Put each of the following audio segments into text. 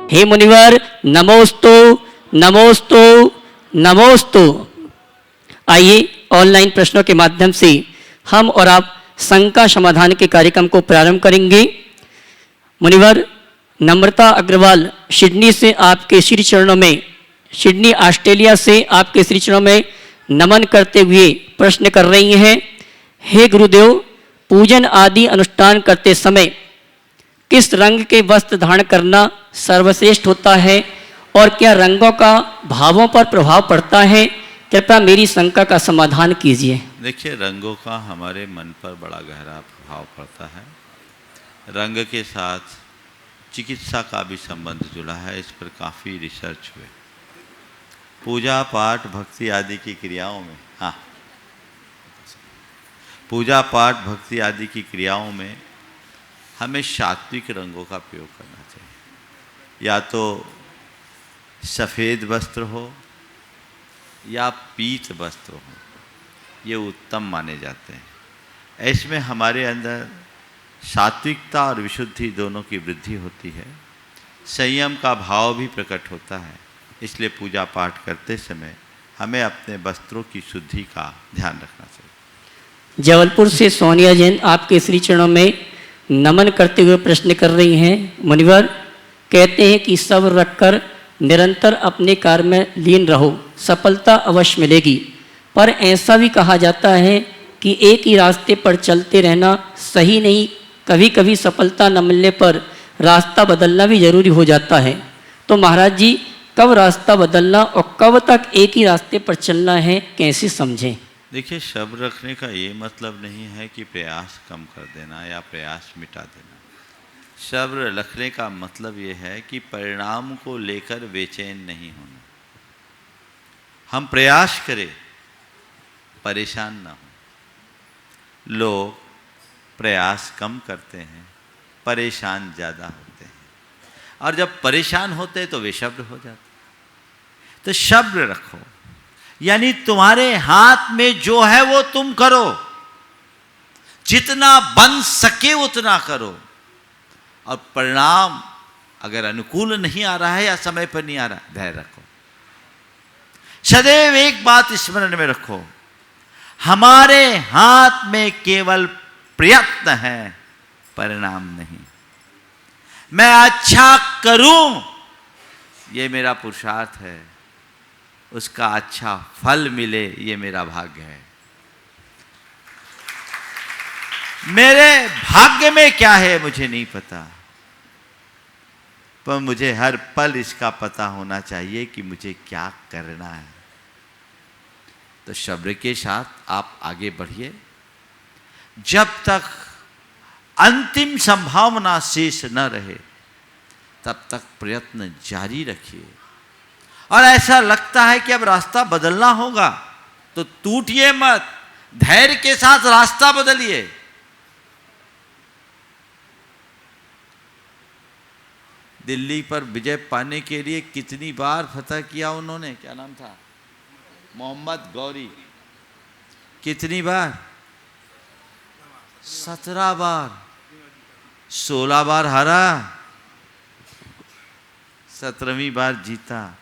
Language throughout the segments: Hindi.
हे मुनिवर नमोस्तु नमोस्तु नमोस्तु। आइए ऑनलाइन प्रश्नों के माध्यम से हम और आप शंका समाधान के कार्यक्रम को प्रारंभ करेंगे। मुनिवर नम्रता अग्रवाल सिडनी से आपके श्री चरणों में, सिडनी ऑस्ट्रेलिया से आपके श्री चरणों में नमन करते हुए प्रश्न कर रही हैं। हे गुरुदेव, पूजन आदि अनुष्ठान करते समय किस रंग के वस्त्र धारण करना सर्वश्रेष्ठ होता है और क्या रंगों का भावों पर प्रभाव पड़ता है? कृपया मेरी शंका का समाधान कीजिए। देखिए, रंगों का हमारे मन पर बड़ा गहरा प्रभाव पड़ता है। रंग के साथ चिकित्सा का भी संबंध जुड़ा है, इस पर काफ़ी रिसर्च हुए। पूजा पाठ भक्ति आदि की क्रियाओं में, पूजा पाठ भक्ति आदि की क्रियाओं में हमें सात्विक रंगों का प्रयोग करना चाहिए। या तो सफ़ेद वस्त्र हो या पीत वस्त्र हो, ये उत्तम माने जाते हैं। इसमें हमारे अंदर सात्विकता और विशुद्धि दोनों की वृद्धि होती है, संयम का भाव भी प्रकट होता है। इसलिए पूजा पाठ करते समय हमें अपने वस्त्रों की शुद्धि का ध्यान रखना चाहिए। जबलपुर से सोनिया जैन आपके श्री चरणों में नमन करते हुए प्रश्न कर रही हैं। मुनिवर कहते हैं कि सब्र रखकर निरंतर अपने कार्य में लीन रहो, सफलता अवश्य मिलेगी। पर ऐसा भी कहा जाता है कि एक ही रास्ते पर चलते रहना सही नहीं, कभी कभी सफलता न मिलने पर रास्ता बदलना भी जरूरी हो जाता है। तो महाराज जी, कब रास्ता बदलना और कब तक एक ही रास्ते पर चलना है, कैसे समझें? देखिए, सब्र रखने का ये मतलब नहीं है कि प्रयास कम कर देना या प्रयास मिटा देना। सब्र रखने का मतलब ये है कि परिणाम को लेकर बेचैन नहीं होना। हम प्रयास करें, परेशान ना हो। लोग प्रयास कम करते हैं, परेशान ज़्यादा होते हैं, और जब परेशान होते हैं तो वे सब्र हो जाते हैं। तो सब्र रखो, यानी तुम्हारे हाथ में जो है वो तुम करो, जितना बन सके उतना करो, और परिणाम अगर अनुकूल नहीं आ रहा है या समय पर नहीं आ रहा, धैर्य रखो। सदैव एक बात स्मरण में रखो, हमारे हाथ में केवल प्रयत्न है, परिणाम नहीं। मैं अच्छा करूं, ये मेरा पुरुषार्थ है, उसका अच्छा फल मिले ये मेरा भाग्य है। मेरे भाग्य में क्या है मुझे नहीं पता, पर मुझे हर पल इसका पता होना चाहिए कि मुझे क्या करना है। तो सब्र के साथ आप आगे बढ़िए, जब तक अंतिम संभावना शेष न रहे तब तक प्रयत्न जारी रखिए। और ऐसा लगता है कि अब रास्ता बदलना होगा तो टूटिए मत, धैर्य के साथ रास्ता बदलिए। दिल्ली पर विजय पाने के लिए कितनी बार फतह किया उन्होंने, क्या नाम था, मोहम्मद गौरी, कितनी बार? 17 बार, 16 बार हारा, 17वीं बार जीता।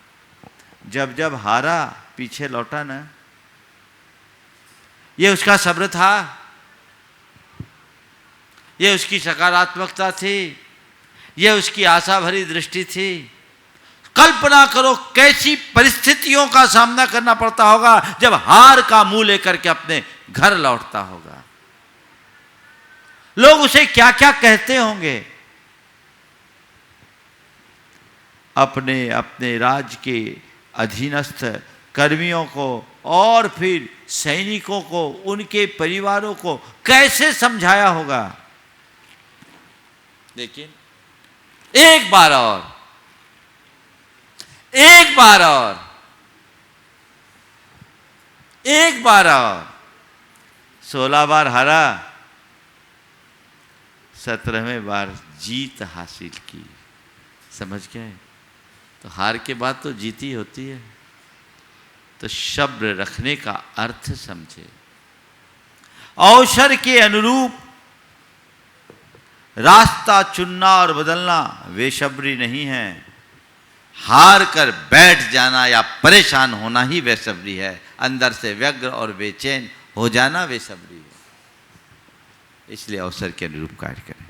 जब जब हारा पीछे लौटा ना, ये उसका सब्र था, ये उसकी सकारात्मकता थी, ये उसकी आशा भरी दृष्टि थी। कल्पना करो कैसी परिस्थितियों का सामना करना पड़ता होगा जब हार का मुंह लेकर के अपने घर लौटता होगा। लोग उसे क्या क्या कहते होंगे। अपने अपने राज्य के अधीनस्थ कर्मियों को और फिर सैनिकों को, उनके परिवारों को कैसे समझाया होगा। लेकिन एक बार और, एक बार और, एक बार और, 16 बार हारा, 17वें बार जीत हासिल की। समझ गए? तो हार के बाद तो जीत ही होती है। तो सब्र रखने का अर्थ समझे। अवसर के अनुरूप रास्ता चुनना और बदलना वे सब्री नहीं है, हार कर बैठ जाना या परेशान होना ही बेसब्री है। अंदर से व्यग्र और बेचैन हो जाना बेसब्री है। इसलिए अवसर के अनुरूप कार्य करें।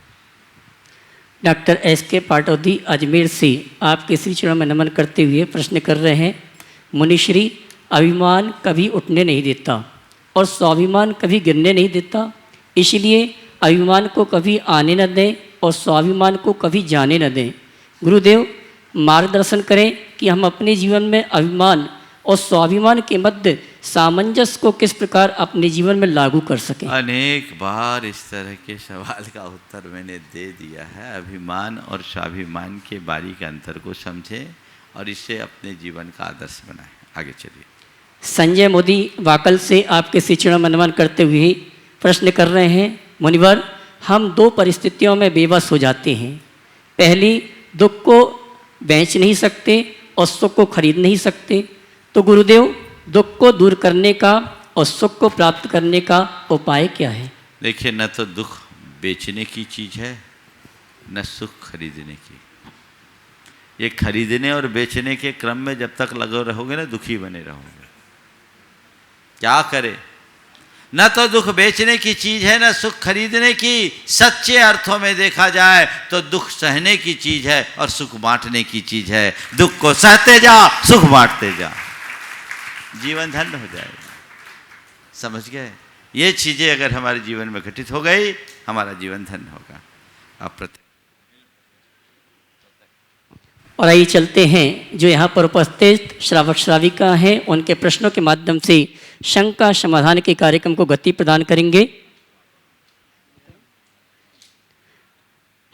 Doctor S K. पाटौदी अजमेर से आपके श्री चरणों में नमन करते हुए प्रश्न कर रहे हैं। मुनिश्री, अभिमान कभी उठने नहीं देता और स्वाभिमान कभी गिरने नहीं देता, इसलिए अभिमान को कभी आने न दें और स्वाभिमान को कभी जाने न दें। गुरुदेव मार्गदर्शन करें कि हम अपने जीवन में अभिमान और स्वाभिमान के मध्य सामंजस्य को किस प्रकार अपने जीवन में लागू कर सकें। अनेक बार इस तरह के सवाल का उत्तर मैंने दे दिया है। अभिमान और स्वाभिमान के बारीक अंतर को समझें और इसे अपने जीवन का आदर्श बनाएं। आगे चलिए। संजय मोदी वाकल से आपके श्री चरणों में नमन करते हुए प्रश्न कर रहे हैं। मुनिवर, हम दो परिस्थितियों में बेबस हो जाते हैं। पहली, दुख को बेच नहीं सकते और सुख को खरीद नहीं सकते, तो गुरुदेव दुख को दूर करने का और सुख को प्राप्त करने का उपाय क्या है? देखिए, न तो दुख बेचने की चीज़ है, न सुख खरीदने की। ये खरीदने और बेचने के क्रम में जब तक लगे रहोगे ना, दुखी बने रहोगे। क्या करें? न तो दुख बेचने की चीज है, न सुख खरीदने की। सच्चे अर्थों में देखा जाए तो दुख सहने की चीज है और सुख बांटने की चीज है। दुख को सहते जा, सुख बांटते जा, जीवन धन्य हो जाएगा। समझ गए? ये चीजें अगर हमारे जीवन में घटित हो गई, हमारा जीवन धन्य होगा। अब और आइए चलते हैं, जो यहाँ पर उपस्थित श्रावक श्राविका हैं उनके प्रश्नों के माध्यम से शंका समाधान के कार्यक्रम को गति प्रदान करेंगे।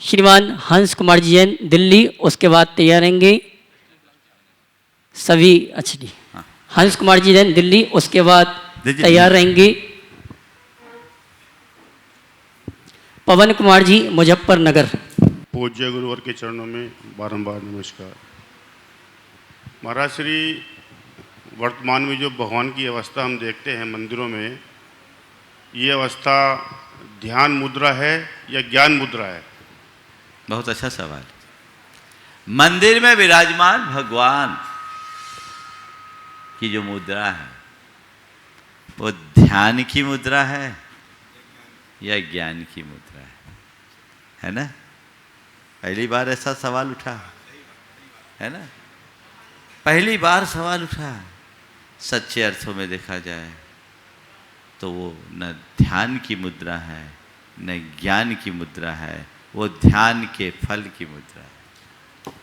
श्रीमान हंस कुमार जी जैन दिल्ली, उसके बाद तैयार रहेंगे सभी। अच्छा जी, हंस कुमार जी जैन दिल्ली, उसके बाद तैयार रहेंगे पवन कुमार जी मुजफ्फरनगर। पूज्य गुरुवर के चरणों में बारंबार नमस्कार। महाराज श्री, वर्तमान में जो भगवान की अवस्था हम देखते हैं मंदिरों में, ये अवस्था ध्यान मुद्रा है या ज्ञान मुद्रा है? बहुत अच्छा सवाल। मंदिर में विराजमान भगवान की जो मुद्रा है, वो ध्यान की मुद्रा है या ज्ञान की मुद्रा है ना? पहली बार ऐसा सवाल उठा है ना? पहली बार सवाल उठा। सच्चे अर्थों में देखा जाए तो वो न ध्यान की मुद्रा है न ज्ञान की मुद्रा है, वो ध्यान के फल की मुद्रा है।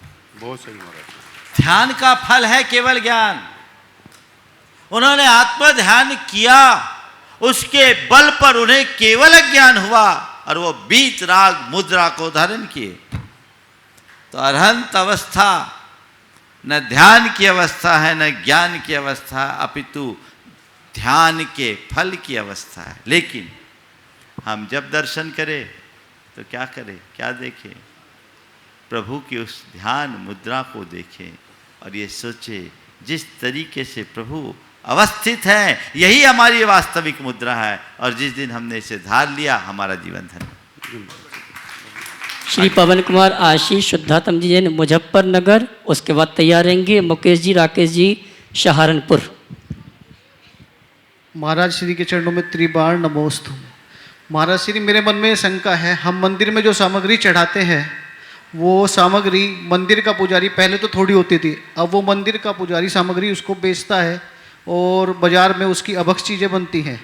बहुत सही महाराज। ध्यान का फल है केवल ज्ञान। उन्होंने आत्म ध्यान किया, उसके बल पर उन्हें केवल ज्ञान हुआ और वो बीत राग मुद्रा को धारण किए। तो अरहंत अवस्था न ध्यान की अवस्था है न ज्ञान की अवस्था, अपितु ध्यान के फल की अवस्था है। लेकिन हम जब दर्शन करें तो क्या करें, क्या देखें? प्रभु की उस ध्यान मुद्रा को देखें और ये सोचे जिस तरीके से प्रभु अवस्थित है, यही हमारी वास्तविक मुद्रा है। और जिस दिन हमने इसे धार लिया, हमारा जीवन धन्य। श्री पवन कुमार आशीष शुद्धात्म जी जैन मुजफ्फरनगर, उसके बाद तैयार रहेंगे मुकेश जी राकेश जी सहारनपुर। महाराज श्री के चरणों में त्रिबार नमोस्तु। महाराज श्री, मेरे मन में शंका है, हम मंदिर में जो सामग्री चढ़ाते हैं वो सामग्री मंदिर का पुजारी, पहले तो थोड़ी होती थी, अब वो मंदिर का पुजारी सामग्री उसको बेचता है और बाजार में उसकी अभक्ष चीज़ें बनती हैं,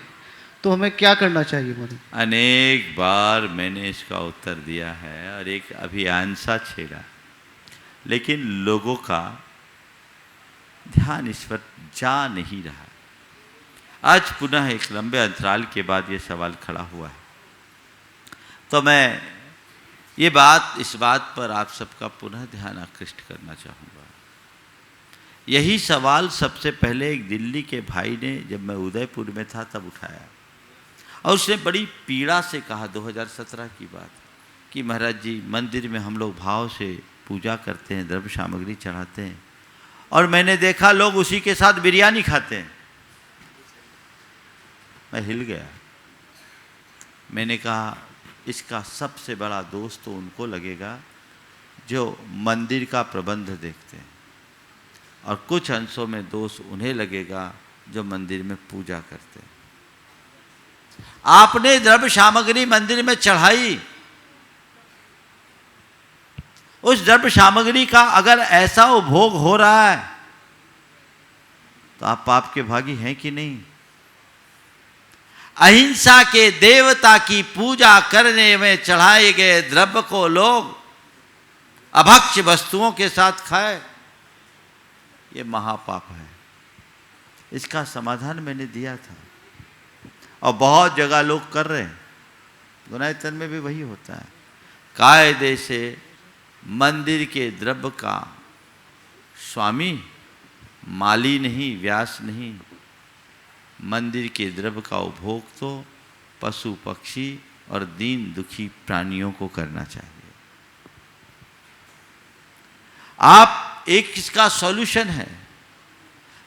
तो हमें क्या करना चाहिए? मतलब अनेक बार मैंने इसका उत्तर दिया है और एक अभियान सा छेड़ा, लेकिन लोगों का ध्यान इस पर जा नहीं रहा। आज पुनः एक लंबे अंतराल के बाद ये सवाल खड़ा हुआ है, तो मैं इस बात पर आप सबका पुनः ध्यान आकृष्ट करना चाहूँगा। यही सवाल सबसे पहले एक दिल्ली के भाई ने, जब मैं उदयपुर में था तब उठाया, और उसने बड़ी पीड़ा से कहा, 2017 की बात, कि महाराज जी, मंदिर में हम लोग भाव से पूजा करते हैं, द्रव्य सामग्री चढ़ाते हैं, और मैंने देखा लोग उसी के साथ बिरयानी खाते हैं। मैं हिल गया। मैंने कहा, इसका सबसे बड़ा दोष तो उनको लगेगा जो मंदिर का प्रबंध देखते हैं। और कुछ अंशों में दोष उन्हें लगेगा जो मंदिर में पूजा करते हैं। आपने द्रव्य सामग्री मंदिर में चढ़ाई, उस द्रव्य सामग्री का अगर ऐसा उपभोग हो रहा है तो आप पाप के भागी हैं कि नहीं? अहिंसा के देवता की पूजा करने में चढ़ाए गए द्रव्य को लोग अभक्ष्य वस्तुओं के साथ खाए, ये महापाप है। इसका समाधान मैंने दिया था और बहुत जगह लोग कर रहे हैं। गुनायतन में भी वही होता है। कायदे से मंदिर के द्रव्य का स्वामी माली नहीं, व्यास नहीं, मंदिर के द्रव्य का उपभोग तो पशु पक्षी और दीन दुखी प्राणियों को करना चाहिए। आप एक इसका सॉल्यूशन है,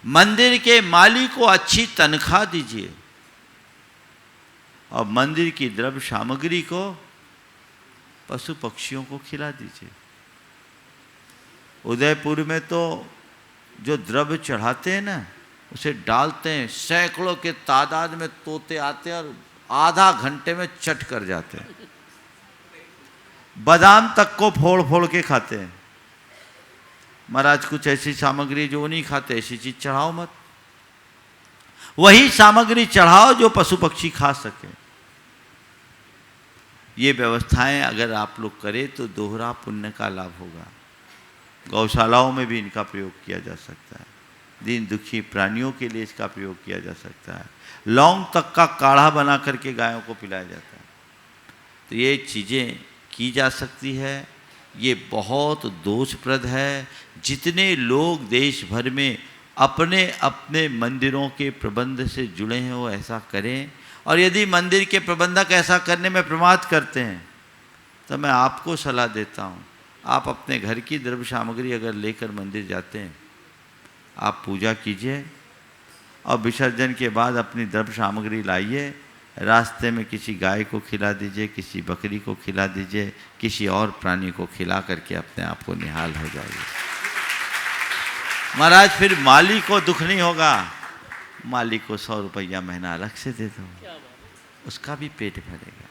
मंदिर के माली को अच्छी तनख्वाह दीजिए और मंदिर की द्रव्य सामग्री को पशु पक्षियों को खिला दीजिए। उदयपुर में तो जो द्रव्य चढ़ाते हैं ना, उसे डालते हैं, सैकड़ों के तादाद में तोते आते हैं और आधा घंटे में चट कर जाते हैं। बादाम तक को फोड़ फोड़ के खाते हैं। महाराज कुछ ऐसी सामग्री जो नहीं खाते, ऐसी चीज चढ़ाओ मत, वही सामग्री चढ़ाओ जो पशु पक्षी खा सके। ये व्यवस्थाएं अगर आप लोग करें तो दोहरा पुण्य का लाभ होगा। गौशालाओं में भी इनका प्रयोग किया जा सकता है, दीन दुखी प्राणियों के लिए इसका प्रयोग किया जा सकता है। लौंग तक का काढ़ा बना करके गायों को पिलाया जाता है। तो ये चीज़ें की जा सकती है। ये बहुत दोषप्रद है। जितने लोग देश भर में अपने अपने मंदिरों के प्रबंध से जुड़े हैं वो ऐसा करें, और यदि मंदिर के प्रबंधक ऐसा करने में प्रमाद करते हैं तो मैं आपको सलाह देता हूँ, आप अपने घर की द्रव्य सामग्री अगर लेकर मंदिर जाते हैं, आप पूजा कीजिए और विसर्जन के बाद अपनी द्रव्य सामग्री लाइए, रास्ते में किसी गाय को खिला दीजिए, किसी बकरी को खिला दीजिए, किसी और प्राणी को खिला करके अपने आप को निहाल हो जाइए। महाराज फिर माली को दुख नहीं होगा। माली को 100 रुपया महीना अलग से दे दो, उसका भी पेट भरेगा।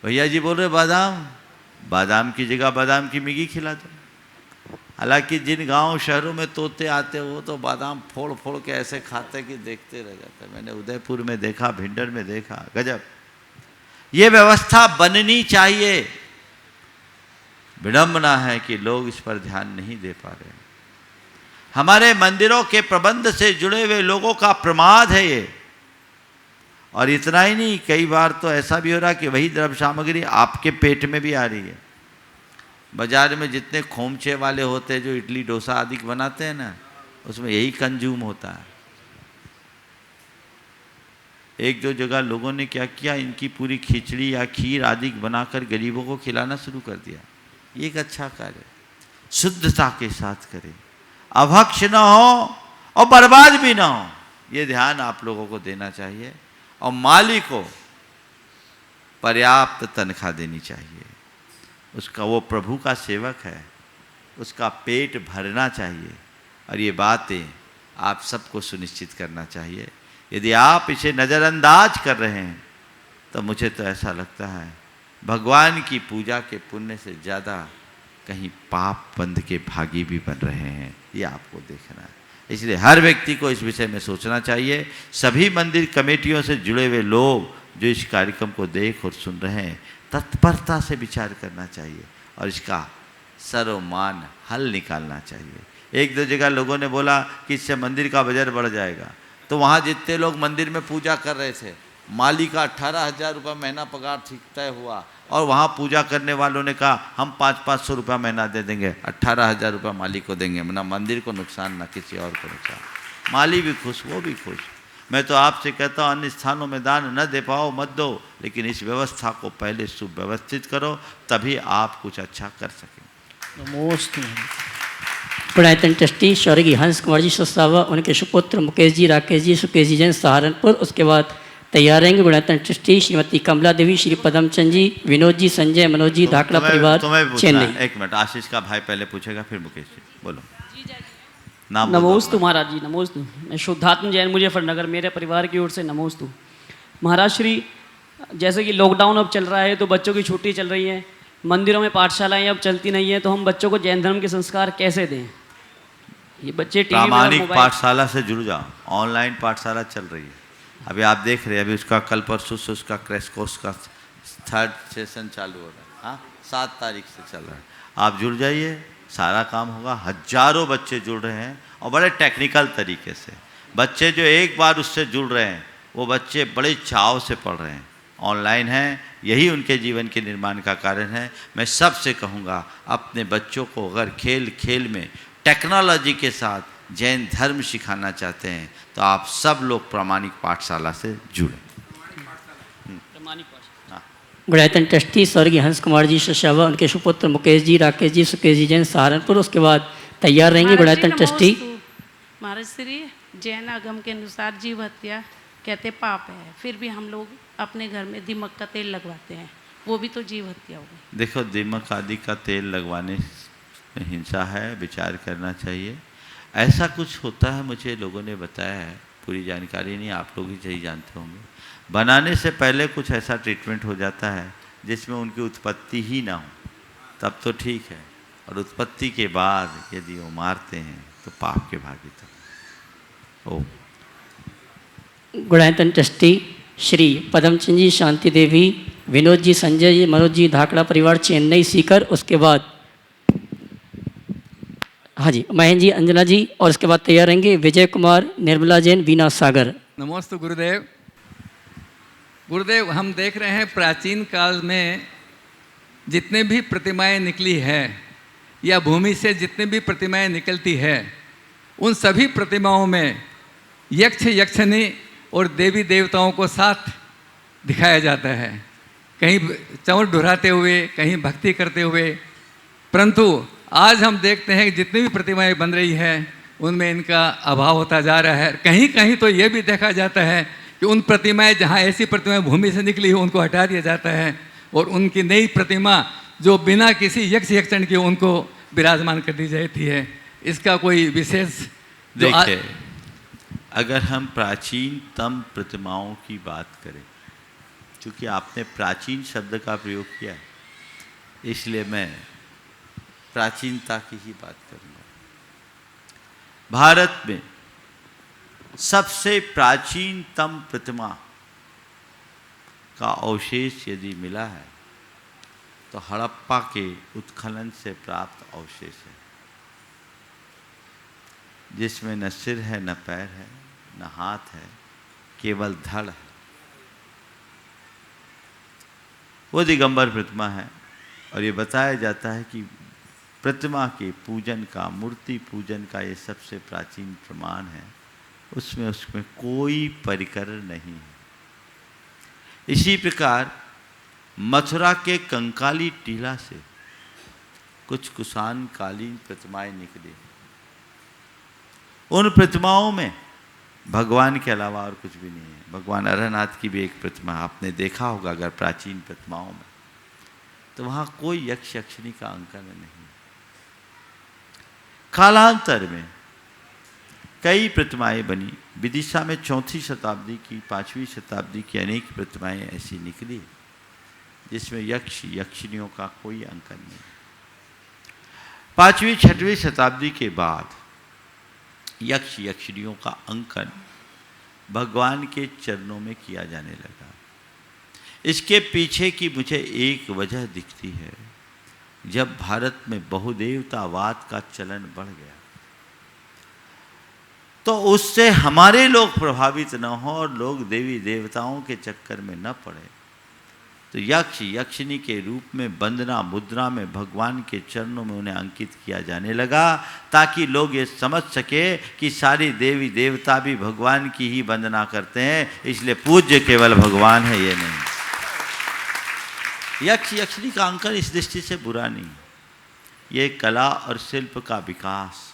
भैया जी बोल रहे बादाम, बादाम की जगह बादाम की मिगी खिला दो। हालांकि जिन गांव शहरों में तोते आते हैं वो तो बादाम फोड़ फोड़ के ऐसे खाते कि देखते रह जाते। मैंने उदयपुर में देखा, भिंडर में देखा, गजब। ये व्यवस्था बननी चाहिए। विडंबना है कि लोग इस पर ध्यान नहीं दे पा रहे। हमारे मंदिरों के प्रबंध से जुड़े हुए लोगों का प्रमाद है ये। और इतना ही नहीं, कई बार तो ऐसा भी हो रहा कि वही द्रव्य सामग्री आपके पेट में भी आ रही है। बाजार में जितने खोमचे वाले होते हैं जो इडली डोसा आदि बनाते हैं ना, उसमें यही कंज्यूम होता है। एक दो जगह लोगों ने क्या किया, इनकी पूरी खिचड़ी या खीर आदि बनाकर गरीबों को खिलाना शुरू कर दिया। ये एक अच्छा कार्य, शुद्धता के साथ करें, अभक्ष न हो और बर्बाद भी ना हो, ये ध्यान आप लोगों को देना चाहिए। और माली को पर्याप्त तनख्वाह देनी चाहिए। उसका, वो प्रभु का सेवक है, उसका पेट भरना चाहिए। और ये बातें आप सबको सुनिश्चित करना चाहिए। यदि आप इसे नज़रअंदाज कर रहे हैं तो मुझे तो ऐसा लगता है भगवान की पूजा के पुण्य से ज़्यादा कहीं पाप बंध के भागी भी बन रहे हैं। ये आपको देखना है। इसलिए हर व्यक्ति को इस विषय में सोचना चाहिए। सभी मंदिर कमेटियों से जुड़े हुए लोग जो इस कार्यक्रम को देख और सुन रहे हैं, तत्परता से विचार करना चाहिए और इसका सर्वमान हल निकालना चाहिए। एक दो जगह लोगों ने बोला कि इससे मंदिर का बजट बढ़ जाएगा, तो वहाँ जितने लोग मंदिर में पूजा कर रहे थे, माली का 18,000 रुपये महीना पगार ठीक तय हुआ, और वहाँ पूजा करने वालों ने कहा हम 500-500 रुपया महीना दे देंगे, 18,000 रुपये माली को देंगे। ना मंदिर को नुकसान ना किसी और को नुकसान। माली भी खुश, वो भी खुश। मैं तो आपसे कहता हूँ अन्य स्थानों में दान न दे पाओ मत दो, लेकिन इस व्यवस्था को पहले सुव्यवस्थित करो, तभी आप कुछ अच्छा कर सकें। नमोस्तु। पुरातन ट्रस्टी स्वर्गीय हंस कुमार जी ससावा, उनके सुपुत्र मुकेश जी, राकेश जी, सुकेश जी जैन सहारनपुर, उसके बाद तैयार रहेंगे गुणायतन ट्रस्टी श्रीमती कमला देवी, श्री पदमचंद जी, विनोद जी, संजय, मनोज जी, धाकड़ा परिवार, चेन्नई। एक मिनट, आशीष का भाई पहले पूछेगा फिर मुकेश जी, बोलो नाम बोलो नमोस्तु अपना। महाराज जी, नमोस्तु। मैं शुद्धात्म जैन मुजफ्फरनगर, मेरे परिवार की ओर से नमोस्तु। महाराज श्री, जैसे कि लॉकडाउन अब चल रहा है तो बच्चों की छुट्टी चल रही है, मंदिरों में पाठशालाएं अब चलती नहीं है, तो हम बच्चों को जैन धर्म के संस्कार कैसे दें? ये बच्चे टीवी में और प्रामाणिक मोबाइल। पाठशाला से जुड़ जाओ, ऑनलाइन पाठशाला चल रही है, अभी आप देख रहे हैं, अभी उसका कल परसों से उसका क्रैश कोर्स का 3rd सेशन चालू हो रहा है। हाँ, 7 तारीख से चल रहा है, आप जुड़ जाइए, सारा काम होगा। हजारों बच्चे जुड़ रहे हैं और बड़े टेक्निकल तरीके से। बच्चे जो एक बार उससे जुड़ रहे हैं वो बच्चे बड़े चाव से पढ़ रहे हैं, ऑनलाइन हैं, यही उनके जीवन के निर्माण का कारण है। मैं सबसे कहूँगा, अपने बच्चों को अगर खेल खेल में टेक्नोलॉजी के साथ जैन धर्म सिखाना चाहते हैं तो आप सब लोग प्रामाणिक पाठशाला से जुड़ें। गुणायतन ट्रस्टी स्वर्गीय हंस कुमार जी शशावा, उनके सुपुत्र मुकेश जी, राकेश जी, सुकेश जी जैन सहारनपुर। उसके बाद तैयार रहेंगे गुणायतन ट्रस्टी। महाराज श्री, जैन आगम के अनुसार जीव हत्या कहते पाप है, फिर भी हम लोग अपने घर में दीमक का तेल लगवाते हैं, वो भी तो जीव हत्या हो गई। देखो, दीमक आदि का तेल लगवाने में हिंसा है, विचार करना चाहिए। ऐसा कुछ होता है, मुझे लोगों ने बताया है, पूरी जानकारी नहीं, आप लोग ही सही जानते होंगे। बनाने से पहले कुछ ऐसा ट्रीटमेंट हो जाता है जिसमें उनकी उत्पत्ति ही ना हो, तब तो ठीक है, और उत्पत्ति के बाद यदि वो मारते हैं तो पाप के भागी तक। ओम। गुणायतन ट्रस्टी श्री पदमचंद जी, शांति देवी, विनोद जी, संजय जी, मनोज जी, धाकड़ा परिवार, चेन्नई सीकर। उसके बाद हाँ जी, महेंद्र जी, अंजना जी, और उसके बाद तैयार रहेंगे विजय कुमार, निर्मला जैन, वीना सागर। नमस्ते गुरुदेव। गुरुदेव, हम देख रहे हैं प्राचीन काल में जितने भी प्रतिमाएं निकली है या भूमि से जितनी भी प्रतिमाएं निकलती है, उन सभी प्रतिमाओं में यक्ष यक्षिणी और देवी देवताओं को साथ दिखाया जाता है, कहीं चौर डुराते हुए, कहीं भक्ति करते हुए। परंतु आज हम देखते हैं कि जितनी भी प्रतिमाएं बन रही है उनमें इनका अभाव होता जा रहा है। कहीं कहीं तो ये भी देखा जाता है कि उन प्रतिमाएं, जहाँ ऐसी प्रतिमाएं भूमि से निकली हो, उनको हटा दिया जाता है और उनकी नई प्रतिमा जो बिना किसी यक्ष यक्षण के उनको विराजमान कर दी जाती है। इसका कोई विशेष देखिए, अगर हम प्राचीनतम प्रतिमाओं की बात करें, क्योंकि आपने प्राचीन शब्द का प्रयोग किया है, इसलिए मैं प्राचीनता की ही बात करूंगा। भारत में सबसे प्राचीनतम प्रतिमा का अवशेष यदि मिला है तो हड़प्पा के उत्खनन से प्राप्त अवशेष है, जिसमें न सिर है, न पैर है, न हाथ है, केवल धड़ है। वो दिगंबर प्रतिमा है और ये बताया जाता है कि प्रतिमा के पूजन का, मूर्ति पूजन का ये सबसे प्राचीन प्रमाण है। उसमें कोई परिकर नहीं है। इसी प्रकार मथुरा के कंकाली टीला से कुछ कुषाण कालीन प्रतिमाएं निकली। उन प्रतिमाओं में भगवान के अलावा और कुछ भी नहीं है। भगवान अरहनाथ की भी एक प्रतिमा आपने देखा होगा अगर प्राचीन प्रतिमाओं में, तो वहाँ कोई यक्ष यक्षिणी का अंकन नहीं। कालांतर में कई प्रतिमाएं बनी। विदिशा में 4वीं शताब्दी की, 5वीं शताब्दी की अनेक प्रतिमाएं ऐसी निकली जिसमें यक्ष यक्षिणियों का कोई अंकन नहीं। 5वीं 6वीं शताब्दी के बाद यक्ष यक्षिणियों का अंकन भगवान के चरणों में किया जाने लगा। इसके पीछे की मुझे एक वजह दिखती है, जब भारत में बहुदेवतावाद का चलन बढ़ गया तो उससे हमारे लोग प्रभावित न हो और लोग देवी देवताओं के चक्कर में न पड़े, तो यक्ष यक्षिणी के रूप में वंदना मुद्रा में भगवान के चरणों में उन्हें अंकित किया जाने लगा, ताकि लोग ये समझ सके कि सारी देवी देवता भी भगवान की ही वंदना करते हैं, इसलिए पूज्य केवल भगवान है, ये नहीं। यक्ष यक्षिणी का अंकन इस दृष्टि से बुरा नहीं, ये कला और शिल्प का विकास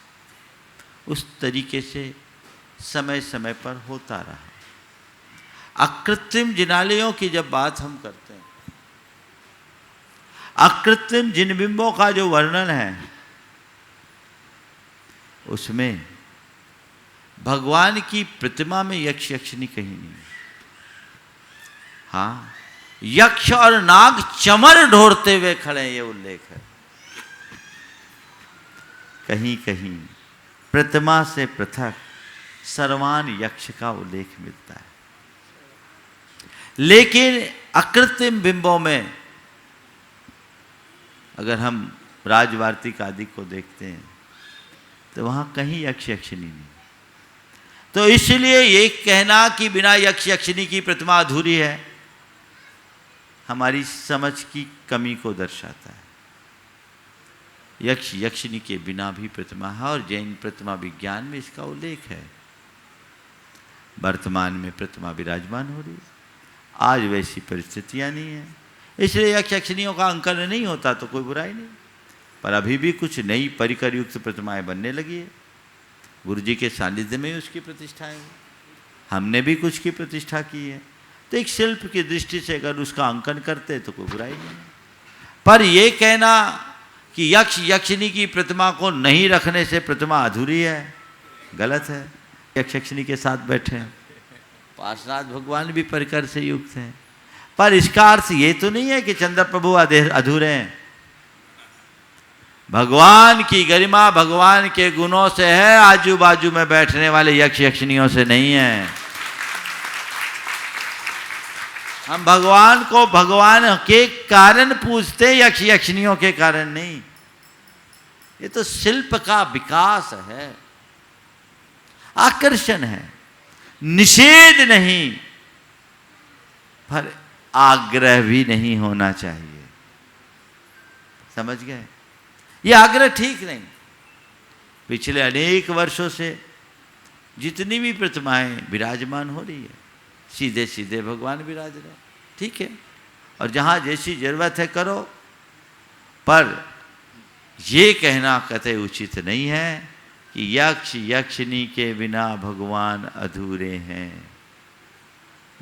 उस तरीके से समय समय पर होता रहा। अकृत्रिम जिनालयों की जब बात हम करते हैं, अकृत्रिम जिन बिंबों का जो वर्णन है, उसमें भगवान की प्रतिमा में यक्ष यक्षिनी कहीं नहीं है। हाँ, यक्ष और नाग चमर ढोरते हुए खड़े हैं, ये उल्लेख है। कहीं कहीं प्रतिमा से पृथक सर्वान यक्ष का उल्लेख मिलता है, लेकिन अकृत्रिम बिंबों में अगर हम राजवार्तिक आदि को देखते हैं तो वहां कहीं यक्ष यक्षिनी नहीं। तो इसलिए ये कहना कि बिना यक्ष यक्षिनी की प्रतिमा अधूरी है, हमारी समझ की कमी को दर्शाता है। यक्ष यक्षिनी के बिना भी प्रतिमा है और जैन प्रतिमा विज्ञान में इसका उल्लेख है। वर्तमान में प्रतिमा विराजमान हो रही है, आज वैसी परिस्थितियां नहीं है, इसलिए यक्ष यक्षिनियों का अंकन नहीं होता तो कोई बुराई नहीं। पर अभी भी कुछ नई परिकर युक्त प्रतिमाएं बनने लगी है। गुरु जी के सानिध्य में उसकी प्रतिष्ठा है, हमने भी कुछ की प्रतिष्ठा की है। तो एक शिल्प की दृष्टि से अगर उसका अंकन करते तो कोई बुराई नहीं। पर यह कहना कि यक्ष यक्षिनी की प्रतिमा को नहीं रखने से प्रतिमा अधूरी है, गलत है। यक्ष यक्षिनी के साथ बैठे हैं, पार्श्वनाथ भगवान भी परिकर से युक्त हैं, पर इसका अर्थ ये तो नहीं है कि चंद्र प्रभु अधूरे हैं। भगवान की गरिमा भगवान के गुणों से है, आजू बाजू में बैठने वाले यक्ष यक्षिनियों से नहीं है। हम भगवान को भगवान के कारण पूजते, यक्ष यक्षिनियों के कारण नहीं। ये तो शिल्प का विकास है, आकर्षण है, निषेध नहीं, पर आग्रह भी नहीं होना चाहिए। समझ गए? ये आग्रह ठीक नहीं। पिछले अनेक वर्षों से जितनी भी प्रतिमाएं विराजमान हो रही है, सीधे सीधे भगवान विराज रहे, ठीक है, और जहाँ जैसी जरूरत है करो, पर ये कहना कतई उचित नहीं है कि यक्ष यक्षिनी के बिना भगवान अधूरे हैं।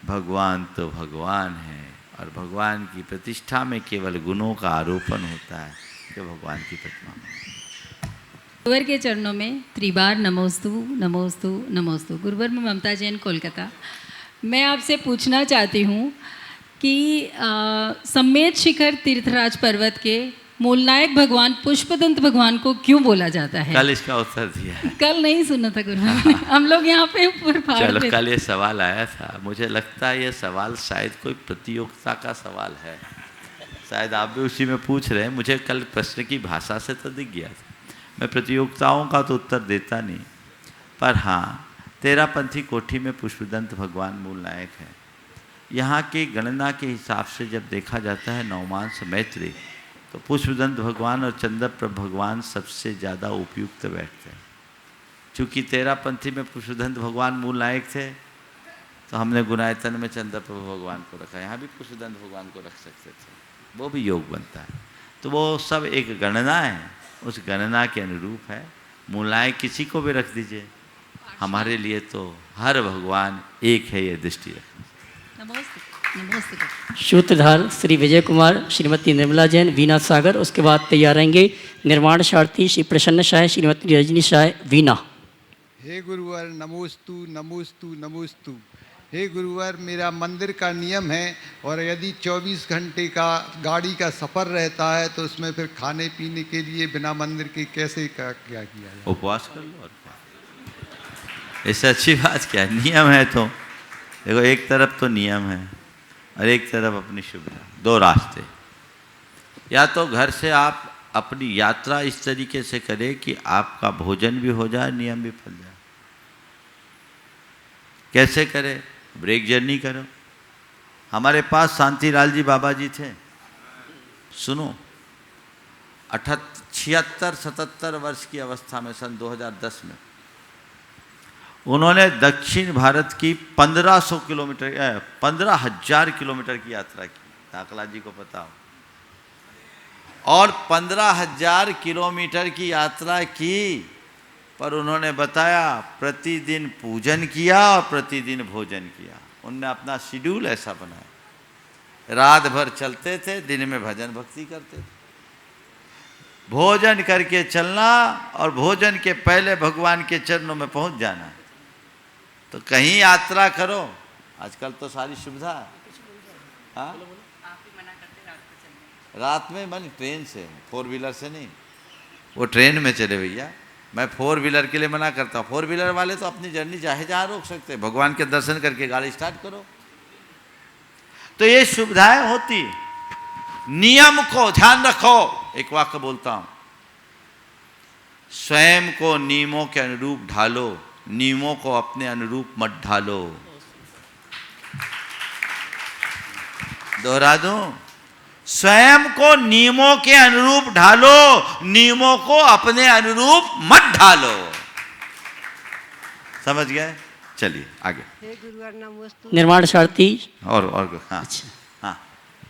भगवान तो भगवान है, और भगवान की प्रतिष्ठा में केवल गुणों का आरोपण होता है कि भगवान की प्रतिमा में। गुरुवर के चरणों में त्रिबार नमोस्तु नमोस्तु नमोस्तु। गुरुवर में ममता जैन, कोलकाता। मैं आपसे पूछना चाहती हूँ कि सम्मेद शिखर तीर्थराज पर्वत के मूलनायक भगवान पुष्पदंत भगवान को क्यों बोला जाता है? कल इसका उत्तर दिया है। कल नहीं सुना था गुरुवर, हम लोग यहाँ पे ऊपर चलो, कल ये सवाल आया था, मुझे लगता है ये सवाल शायद कोई प्रतियोगिता का सवाल है, शायद आप भी उसी में पूछ रहे हैं। मुझे कल प्रश्न की भाषा से तो दिख गया था। मैं प्रतियोगिताओं का तो उत्तर देता नहीं, पर हाँ, तेरापंथी कोठी में पुष्पदंत भगवान मूल नायक है। यहाँ की गणना के हिसाब से जब देखा जाता है नवमांस मैत्री, तो पुष्पदंत भगवान और चंद्रप्रभ भगवान सबसे ज़्यादा उपयुक्त बैठते हैं। चूँकि तेरापंथी में पुष्पदंत भगवान मूल नायक थे, तो हमने गुणायतन में चंद्रप्रभ भगवान को रखा। यहाँ भी पुष्पदंत भगवान को रख सकते थे, वो भी योग बनता है। तो वो सब एक गणना है, उस गणना के अनुरूप है। मूलाएं किसी को भी रख दीजिए, हमारे लिए तो हर भगवान एक है, ये दृष्टि रखना। नमस्ते नमस्ते। सूत्रधार श्री विजय कुमार, श्रीमती निर्मला जैन, वीना सागर। उसके बाद तैयार रहेंगे निर्माण शार्थी श्री प्रसन्न शाह, श्रीमती रजनी शाह, वीना। हे गुरुवर नमोस्तु नमोस्तु नमोस्तु। हे गुरुवर, मेरा मंदिर का नियम है, और यदि 24 घंटे का गाड़ी का सफ़र रहता है तो उसमें फिर खाने पीने के लिए बिना मंदिर के कैसे क्या किया जाए? उपवास कर लो और क्या, इससे अच्छी बात क्या है? नियम है तो देखो, एक तरफ तो नियम है और एक तरफ अपनी सुविधा, दो रास्ते। या तो घर से आप अपनी यात्रा इस तरीके से करें कि आपका भोजन भी हो जाए, नियम भी फल जाए। कैसे करें? ब्रेक जर्नी करो। हमारे पास शांतिलाल जी बाबा जी थे, सुनो, 76-77 वर्ष की अवस्था में सन 2010 में उन्होंने दक्षिण भारत की 1500 किलोमीटर 15,000 किलोमीटर की यात्रा की। ताकला जी को पता हो, और 15,000 किलोमीटर की यात्रा की, पर उन्होंने बताया प्रतिदिन पूजन किया और प्रतिदिन भोजन किया। उनने अपना शेड्यूल ऐसा बनाया, रात भर चलते थे, दिन में भजन भक्ति करते थे। भोजन करके चलना और भोजन के पहले भगवान के चरणों में पहुंच जाना। तो कहीं यात्रा करो, आजकल तो सारी सुविधा है। हाँ, रात में मन ट्रेन से, 4 व्हीलर से नहीं, वो ट्रेन में चले भैया। मैं 4 व्हीलर के लिए मना करता हूँ। 4 व्हीलर वाले तो अपनी जर्नी चाहे जहाँ रोक सकते हैं, भगवान के दर्शन करके गाड़ी स्टार्ट करो। तो ये सुविधाएं होती। नियम को ध्यान रखो। एक वाक्य बोलता हूं, स्वयं को नियमों के अनुरूप ढालो, नियमों को अपने अनुरूप मत ढालो। दोहरा दूं, स्वयं को नियमों के अनुरूप ढालो, नियमों को अपने अनुरूप मत ढालो। समझ गए? चलिए आगे। हे गुरुवर नमोस्तु। निर्माण शांति और हाँ अच्छा, हाँ,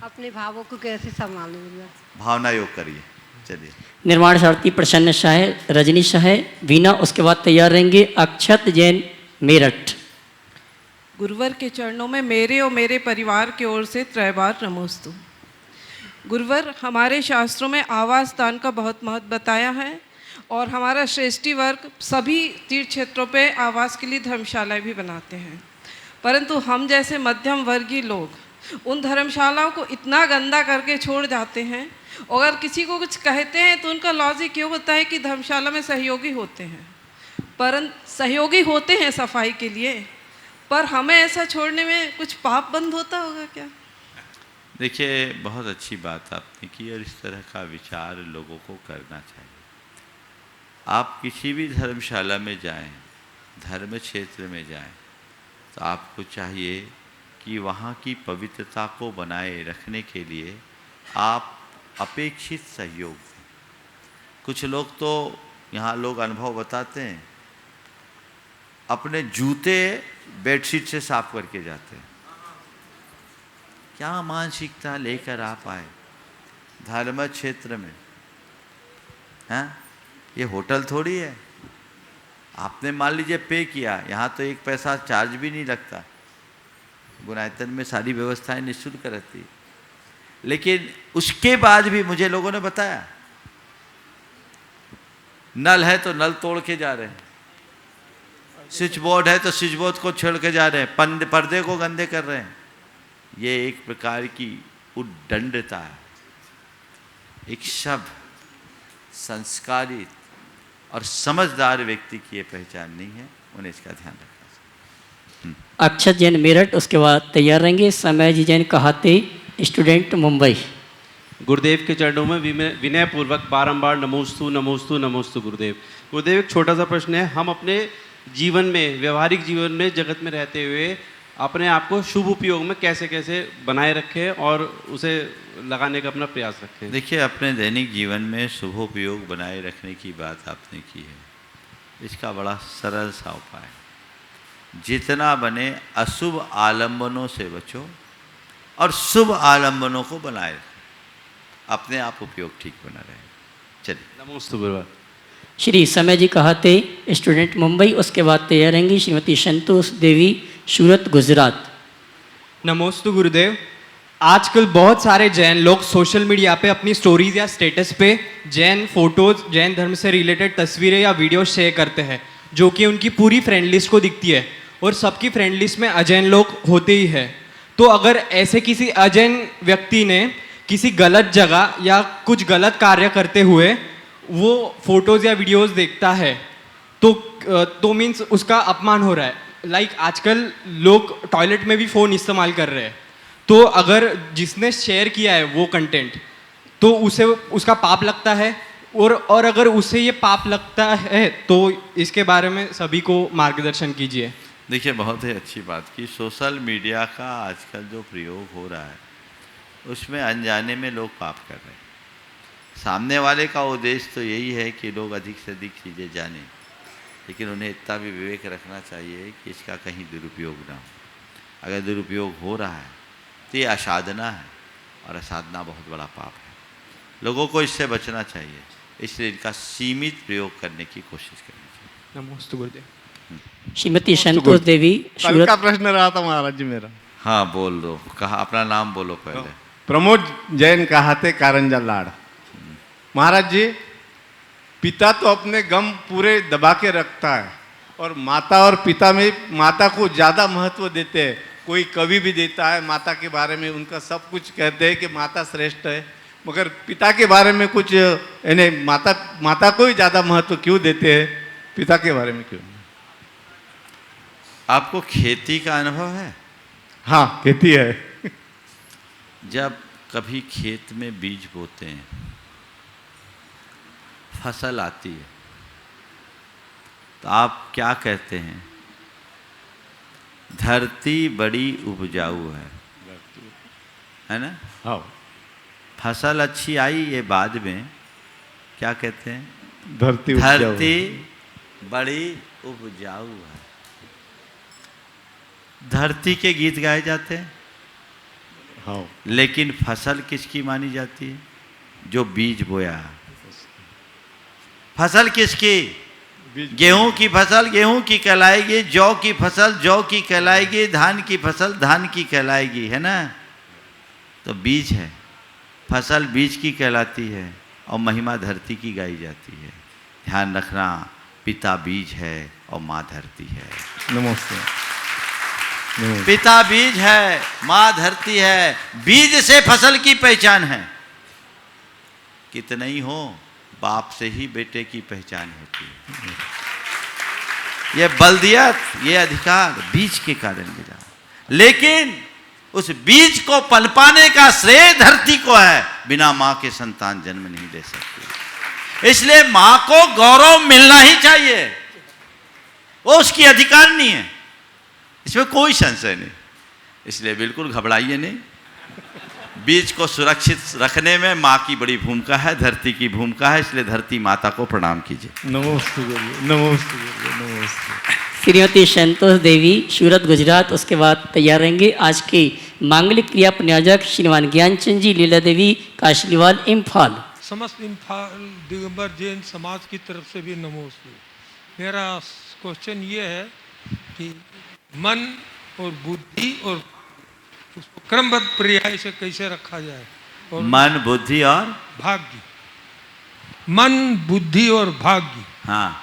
अपने भावों को कैसे संभालूं गुरुवर? भावना योग करिए। चलिए। निर्माण शांति प्रसन्न शाह, रजनी शाह, वीना, उसके बाद तैयार रहेंगे अक्षत जैन मेरठ। गुरुवर के चरणों में मेरे और मेरे परिवार की ओर से 3 बार नमोस्तु। गुरुवर, हमारे शास्त्रों में आवास दान का बहुत महत्व बताया है और हमारा श्रेष्ठी वर्ग सभी तीर्थ क्षेत्रों पे आवास के लिए धर्मशालाएं भी बनाते हैं, परंतु हम जैसे मध्यम वर्गीय लोग उन धर्मशालाओं को इतना गंदा करके छोड़ जाते हैं। अगर किसी को कुछ कहते हैं तो उनका लॉजिक ये होता है कि धर्मशाला में सहयोगी होते हैं, परंतु सहयोगी होते हैं सफाई के लिए, पर हमें ऐसा छोड़ने में कुछ पाप बंद होता होगा क्या? देखिए, बहुत अच्छी बात आपने की और इस तरह का विचार लोगों को करना चाहिए। आप किसी भी धर्मशाला में जाएं, धर्म क्षेत्र में जाएं, तो आपको चाहिए कि वहाँ की पवित्रता को बनाए रखने के लिए आप अपेक्षित सहयोग दें। कुछ लोग तो यहाँ लोग अनुभव बताते हैं, अपने जूते बेडशीट से साफ करके जाते हैं। क्या मानसिकता लेकर आप आए धर्म क्षेत्र में? हैं? ये होटल थोड़ी है। आपने मान लीजिए पे किया, यहाँ तो 1 पैसा चार्ज भी नहीं लगता। गुनायतन में सारी व्यवस्थाएं निःशुल्क रहती, लेकिन उसके बाद भी मुझे लोगों ने बताया, नल है तो नल तोड़ के जा रहे हैं, स्विच बोर्ड है तो स्विच बोर्ड को छेड़ के जा रहे हैं, पर्दे को गंदे कर रहे हैं। ये एक प्रकार की उद्दंडता है। एक शब्द संस्कारित और समझदार व्यक्ति की ये पहचान नहीं है, उन्हें इसका ध्यान रखना चाहिए। अक्षत जैन मेरठ, उसके बाद तैयार रहेंगे समय जी जैन कहाते, स्टूडेंट मुंबई। गुरुदेव के चरणों में विनय पूर्वक बारंबार नमोस्तु नमोस्तु नमोस्तु गुरुदेव। गुरुदेव, एक छोटा सा प्रश्न है, हम अपने जीवन में, व्यवहारिक जीवन में, जगत में रहते हुए अपने आप को शुभ उपयोग में कैसे कैसे बनाए रखें और उसे लगाने का अपना प्रयास रखें? देखिए, अपने दैनिक जीवन में शुभ उपयोग बनाए रखने की बात आपने की है। इसका बड़ा सरल सा उपाय, जितना बने अशुभ आलंबनों से बचो और शुभ आलंबनों को बनाए रखें, अपने आप उपयोग ठीक बना रहे। चलिए। नमोस्तु गुरुवार। श्री समय जी कहाते, स्टूडेंट मुंबई, उसके बाद तैयार रहेंगी श्रीमती संतोष देवी, सूरत, गुजरात। नमोस्तु गुरुदेव। आजकल बहुत सारे जैन लोग सोशल मीडिया पे अपनी स्टोरीज या स्टेटस पे जैन फोटोज, जैन धर्म से रिलेटेड तस्वीरें या वीडियो शेयर करते हैं, जो कि उनकी पूरी फ्रेंड लिस्ट को दिखती है और सबकी फ्रेंड लिस्ट में अजैन लोग होते ही है। तो अगर ऐसे किसी अजैन व्यक्ति ने किसी गलत जगह या कुछ गलत कार्य करते हुए वो फोटोज़ या वीडियोस देखता है तो मीन्स उसका अपमान हो रहा है। लाइक आजकल लोग टॉयलेट में भी फ़ोन इस्तेमाल कर रहे हैं, तो अगर जिसने शेयर किया है वो कंटेंट, तो उसे उसका पाप लगता है, और अगर उसे ये पाप लगता है तो इसके बारे में सभी को मार्गदर्शन कीजिए। देखिए, बहुत ही अच्छी बात की। सोशल मीडिया का आजकल जो प्रयोग हो रहा है उसमें अनजाने में लोग पाप कर रहे हैं। सामने वाले का उद्देश्य तो यही है कि लोग अधिक से अधिक चीज़ें जानें, लेकिन उन्हें इतना भी विवेक रखना चाहिए कि इसका कहीं दुरुपयोग ना हो। अगर दुरुपयोग हो रहा है तो ये असाधना है, और असाधना बहुत बड़ा पाप है। लोगों को इससे बचना चाहिए, इसलिए इनका सीमित प्रयोग करने की कोशिश करनी चाहिए। नमोस्तु गुरुदेव। श्रीमती संतोष देवी कल सूरत। का प्रश्न रहा था महाराज जी मेरा। हाँ बोल दो, कहा अपना नाम बोलो पहले। प्रमोद जैन कहाते कारंजा लाड़। महाराज जी, पिता तो अपने गम पूरे दबा के रखता है और माता और पिता में माता को ज़्यादा महत्व देते हैं। कोई कवि भी देता है माता के बारे में, उनका सब कुछ कहते हैं कि माता श्रेष्ठ है, मगर पिता के बारे में कुछ यानी माता को ही ज़्यादा महत्व क्यों देते हैं, पिता के बारे में क्यों? आपको खेती का अनुभव है? हाँ, खेती है। जब कभी खेत में बीज बोते हैं, फसल आती है, तो आप क्या कहते हैं? धरती बड़ी उपजाऊ है ना? हाँ। फसल अच्छी आई ये बाद में क्या कहते हैं? धरती बड़ी उपजाऊ है। धरती के गीत गाए जाते हैं। हाँ। लेकिन फसल किसकी मानी जाती है? जो बीज बोया। फसल किसकी? गेहूं की फसल गेहूं की कहलाएगी, जौ की फसल जौ की कहलाएगी, धान की फसल धान की कहलाएगी, है ना? तो बीज है, फसल बीज की कहलाती है और महिमा धरती की गाई जाती है। ध्यान रखना, पिता बीज है और माँ धरती है। नमस्ते। पिता बीज है, माँ धरती है। बीज से फसल की पहचान है। कितने ही हो, बाप से ही बेटे की पहचान होती है। ये बल्दियत, ये अधिकार बीज के कारण मिला, लेकिन उस बीज को पनपाने का श्रेय धरती को है। बिना माँ के संतान जन्म नहीं ले सकती। इसलिए माँ को गौरव मिलना ही चाहिए, वो उसकी अधिकार नहीं है, इसमें कोई संशय नहीं। इसलिए बिल्कुल घबराइए नहीं। बीज को सुरक्षित रखने में माँ की बड़ी भूमिका है, धरती की भूमिका है, इसलिए धरती माता को प्रणाम कीजिए। नमस्ते नमस्ते नमस्ते। श्रीमती संतोष देवी सूरत गुजरात। उसके बाद तैयार रहेंगे आज के मांगलिक क्रिया प्रयोजक श्रीमान ज्ञानचंद जी लीला देवी काशीवाल इम्फाल। समस्त इम्फाल दिगंबर जैन समाज की तरफ से भी नमस्ते। मेरा क्वेश्चन ये है कि मन और बुद्धि और उसको क्रमबद्ध पर्याय से कैसे रखा जाए? और मन, बुद्धि और भाग्य। मन, बुद्धि और भाग्य, हाँ,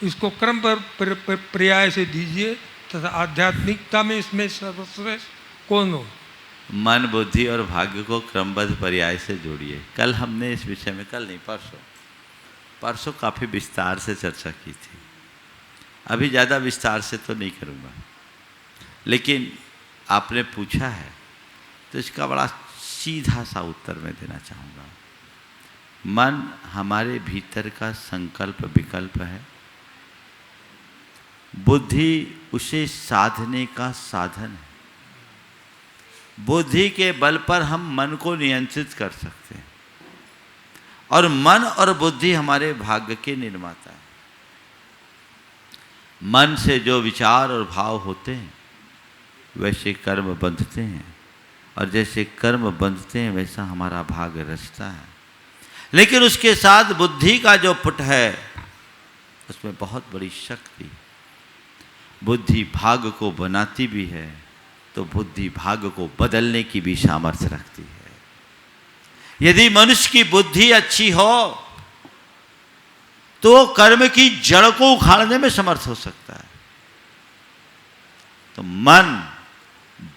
इसको क्रमबद्ध पर्याय से दीजिए तथा आध्यात्मिकता में इसमें सर्वश्रेष्ठ कौन हो? मन, बुद्धि और भाग्य को क्रमबद्ध पर्याय से जोड़िए। कल हमने इस विषय में, कल नहीं परसों काफ़ी विस्तार से चर्चा की थी। अभी ज़्यादा विस्तार से तो नहीं करूँगा, लेकिन आपने पूछा है तो इसका बड़ा सीधा सा उत्तर मैं देना चाहूँगा। मन हमारे भीतर का संकल्प विकल्प है, बुद्धि उसे साधने का साधन है। बुद्धि के बल पर हम मन को नियंत्रित कर सकते हैं और मन और बुद्धि हमारे भाग्य के निर्माता है। मन से जो विचार और भाव होते हैं वैसे कर्म बंधते हैं, और जैसे कर्म बंधते हैं वैसा हमारा भाग्य रचता है। लेकिन उसके साथ बुद्धि का जो पुट है उसमें बहुत बड़ी शक्ति। बुद्धि भाग्य को बनाती भी है तो बुद्धि भाग्य को बदलने की भी सामर्थ्य रखती है। यदि मनुष्य की बुद्धि अच्छी हो तो कर्म की जड़ को उखाड़ने में समर्थ हो सकता है। तो मन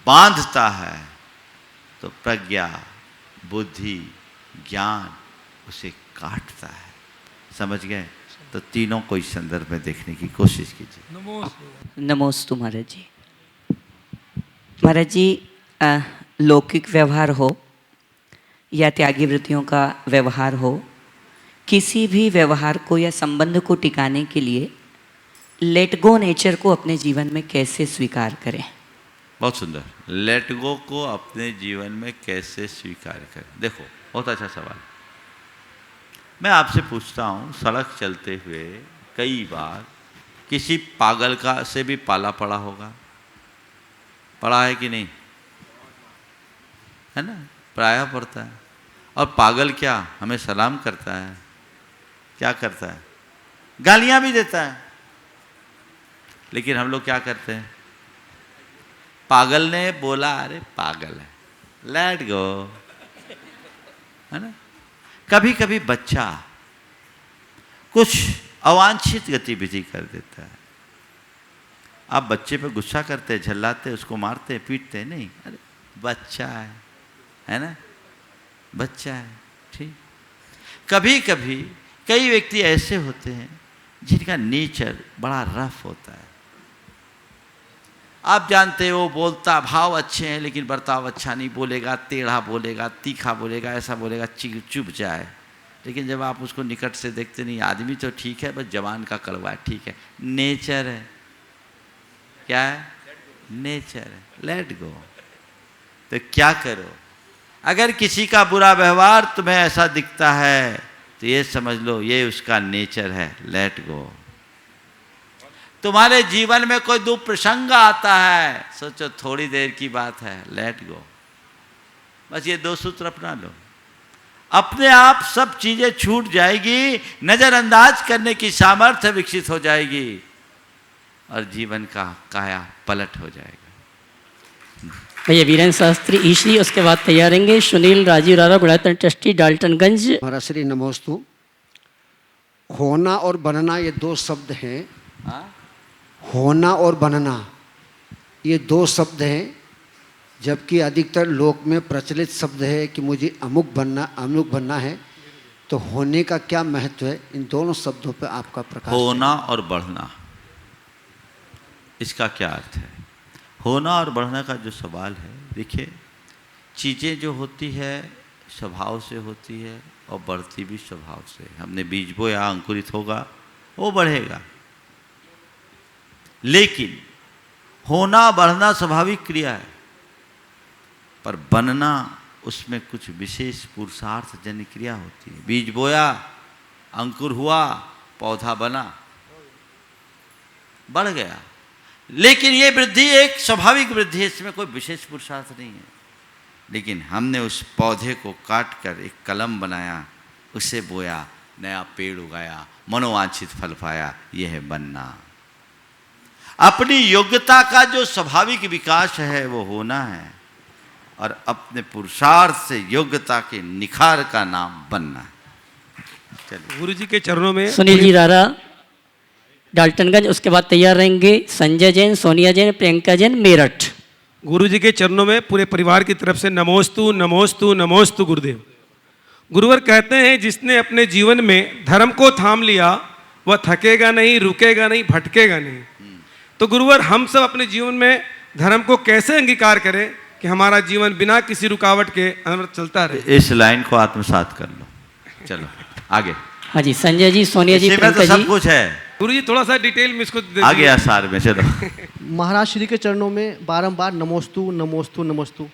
बांधता है तो प्रज्ञा, बुद्धि, ज्ञान उसे काटता है। समझ गए? तो तीनों को इस संदर्भ में देखने की कोशिश कीजिए। नमोस्तु महाराज जी। महाराज जी, लौकिक व्यवहार हो या त्यागी वृत्तियों का व्यवहार हो, किसी भी व्यवहार को या संबंध को टिकाने के लिए लेट गो नेचर को अपने जीवन में कैसे स्वीकार करें? बहुत सुंदर। लेट गो को अपने जीवन में कैसे स्वीकार करें? देखो, बहुत अच्छा सवाल। मैं आपसे पूछता हूँ, सड़क चलते हुए कई बार किसी पागल का से भी पाला पड़ा होगा, पड़ा है कि नहीं? है ना? प्रायः पड़ता है। और पागल क्या हमें सलाम करता है, क्या करता है? गालियाँ भी देता है। लेकिन हम लोग क्या करते हैं, पागल ने बोला, अरे पागल है, लेट गो, है ना। कभी कभी बच्चा कुछ अवांछित गतिविधि कर देता है, आप बच्चे पे गुस्सा करते हैं, झल्लाते, उसको मारते, पीटते, नहीं, अरे बच्चा है ना, बच्चा है, ठीक। कभी कभी कई व्यक्ति ऐसे होते हैं जिनका नेचर बड़ा रफ होता है, आप जानते हो, बोलता भाव अच्छे हैं लेकिन बर्ताव अच्छा नहीं, बोलेगा टेढ़ा बोलेगा, तीखा बोलेगा, ऐसा बोलेगा चुप जाए, लेकिन जब आप उसको निकट से देखते नहीं, आदमी तो ठीक है, बस जवान का कड़वा है, ठीक है, नेचर है, क्या है, नेचर है, लेट गो। तो क्या करो, अगर किसी का बुरा व्यवहार तुम्हें ऐसा दिखता है तो ये समझ लो ये उसका नेचर है, लेट गो। तुम्हारे जीवन में कोई दुख प्रसंग आता है, सोचो थोड़ी देर की बात है, लेट गो। बस ये 2 सूत्र अपना लो, अपने आप सब चीजें छूट जाएगी, नजरअंदाज करने की सामर्थ्य विकसित हो जाएगी और जीवन का काया पलट हो जाएगा। भैया वीरेंद्र शास्त्री ईश्वरी, उसके बाद तैयार रहेंगे सुनील राजीव रारा, गुड़ातन ट्रस्टी, डाल्टनगंज। महाराज श्री नमोस्तु। होना और बनना ये 2 शब्द हैं। होना और बनना ये 2 शब्द हैं, जबकि अधिकतर लोक में प्रचलित शब्द है कि मुझे अमुक बनना है। तो होने का क्या महत्व है, इन दोनों शब्दों पर आपका प्रकाश। होना और बढ़ना, इसका क्या अर्थ है? होना और बढ़ना का जो सवाल है, देखिए चीज़ें जो होती है स्वभाव से होती है और बढ़ती भी स्वभाव से। हमने बीज बोया, अंकुरित होगा, वो बढ़ेगा, लेकिन होना बढ़ना स्वाभाविक क्रिया है, पर बनना उसमें कुछ विशेष पुरुषार्थ जन्य क्रिया होती है। बीज बोया, अंकुर हुआ, पौधा बना, बढ़ गया, लेकिन ये वृद्धि एक स्वाभाविक वृद्धि है, इसमें कोई विशेष पुरुषार्थ नहीं है। लेकिन हमने उस पौधे को काट कर एक कलम बनाया, उसे बोया, नया पेड़ उगाया, मनोवांछित फल पाया, यह है बनना। अपनी योग्यता का जो स्वाभाविक विकास है वो होना है, और अपने पुरुषार्थ से योग्यता के निखार का नाम बनना है। गुरु जी के चरणों में सुनील जी रारा, डाल्टनगंज, उसके बाद तैयार रहेंगे संजय जैन, सोनिया जैन, प्रियंका जैन, मेरठ। गुरु जी के चरणों में पूरे परिवार की तरफ से नमोस्तु नमोस्तु नमोस्तु गुरुदेव। गुरुवर कहते हैं जिसने अपने जीवन में धर्म को थाम लिया वह थकेगा नहीं, रुकेगा नहीं, भटकेगा नहीं। तो गुरुवर हम सब अपने जीवन में धर्म को कैसे अंगीकार करें कि हमारा जीवन बिना किसी रुकावट के अंदर चलता रहे? इस लाइन को आत्मसात कर लो, चलो आगे। हाँ जी, संजय जी, सोनिया जी, प्रियंका तो सब जी। कुछ है गुरु जी, थोड़ा सा डिटेल में इसको आ गया सार में, चलो। महाराज श्री के चरणों में बारंबार नमोस्तु नमोस्तु नमोस्तु।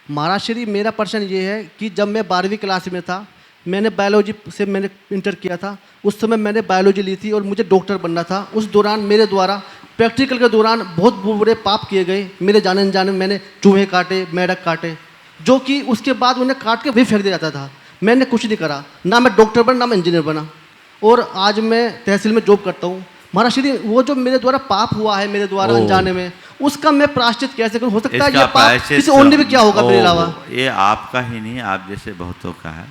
महाराज श्री, मेरा प्रश्न ये है कि जब मैं 12वीं क्लास में था, मैंने बायोलॉजी से मैंने इंटर किया था। उस समय मैंने बायोलॉजी ली थी और मुझे डॉक्टर बनना था। उस दौरान मेरे द्वारा प्रैक्टिकल के दौरान बहुत बुरे पाप किए गए। मेरे जाने अनजाने में मैंने चूहे काटे, मेढक काटे, जो कि उसके बाद उन्हें काट के भी फेंक दिया जाता था। मैंने कुछ नहीं करा, ना मैं डॉक्टर बना, ना मैं इंजीनियर बना, और आज मैं तहसील में जॉब करता हूँ। महाराज श्री, वो जो मेरे द्वारा पाप हुआ है, मेरे द्वारा अनजाने में, उसका मैं प्रायश्चित कैसे करूँ? हो सकता है ये पाप किसी और भी क्या होगा मेरे अलावा? ये आपका ही नहीं, आप जैसे बहुतों का है।